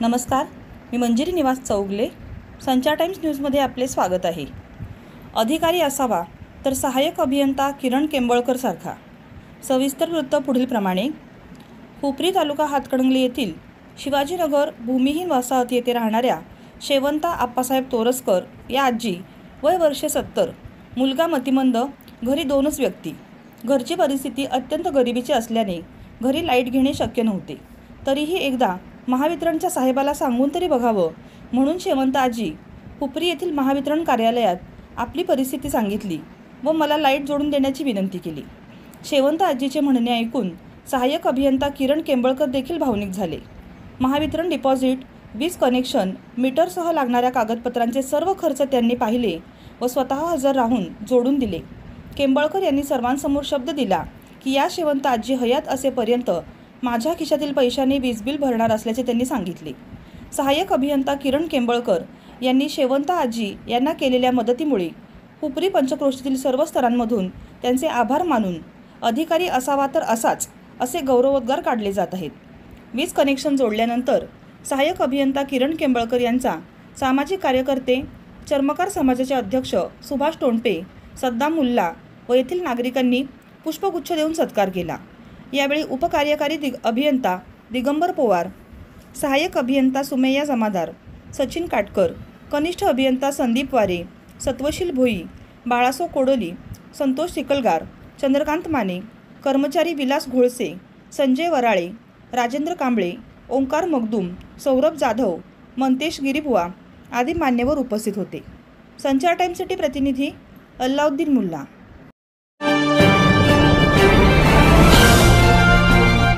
नमस्कार, मी मंजिरी निवास चौगले. संचार टाइम्स न्यूजमध्ये आपले स्वागत आहे. अधिकारी असावा तर सहाय्यक अभियंता किरण केंबळकर सारखा. सविस्तर वृत्त पुढीलप्रमाणे. हुपरी तालुका हातकणंगले येथील शिवाजीनगर भूमिहीन वसाहत येथे राहणाऱ्या शेवंता आप्पासाहेब तोरसकर या आजी, वय वर्षे 70, मुलगा मतिमंद, घरी 2च व्यक्ती. घरची परिस्थिती अत्यंत गरिबीची असल्याने घरी लाईट घेणे शक्य नव्हते. तरीही एकदा महावितरणच्या साहेबाला सांगून तरी बघावं म्हणून शेवंत आजी हुपरी येथील महावितरण कार्यालयात आपली परिस्थिती सांगितली व मला लाईट जोडून देण्याची विनंती केली. शेवंत आजीचे म्हणणे ऐकून सहाय्यक अभियंता किरण केंबळकर देखील भावनिक झाले. महावितरण डिपॉझिट, वीज कनेक्शन, मीटरसह लागणाऱ्या कागदपत्रांचे सर्व खर्च त्यांनी पाहिले व स्वतः हजर राहून जोडून दिले. केंबळकर यांनी सर्वांसमोर शब्द दिला की या शेवंत आजी हयात असेपर्यंत माझ्या खिशातील पैशाने वीज बिल भरणार असल्याचे त्यांनी सांगितले. सहाय्यक अभियंता किरण केंबळकर यांनी शेवंत आजी यांना केलेल्या मदतीमुळे हुपरी पंचक्रोशीतील सर्व स्तरांमधून त्यांचे आभार मानून अधिकारी असावा तर असाच असे गौरवोद्गार काढले जात आहेत. वीज कनेक्शन जोडल्यानंतर सहाय्यक अभियंता किरण केंबळकर यांचा सामाजिक कार्यकर्ते, चर्मकार समाजाचे अध्यक्ष सुभाष टोंटे, सद्दाम मुल्ला व येथील नागरिकांनी पुष्पगुच्छ देऊन सत्कार केला. यावेळी उपकार्यकारी अभियंता दिगंबर पोवार, सहाय्यक अभियंता सुमैया जमादार, सचिन काटकर, कनिष्ठ अभियंता संदीप वारे, सत्वशील भोई, बाळासो कोडोली, संतोष चिखलगार, चंद्रकांत माने, कर्मचारी विलास घोळसे, संजय वराळे, राजेंद्र कांबळे, ओंकार मगदूम, सौरभ जाधव, मंतेश गिरीबुवा आदी मान्यवर उपस्थित होते. संचार टाइम्ससाठी प्रतिनिधी अल्लाउद्दीन मुल्ला.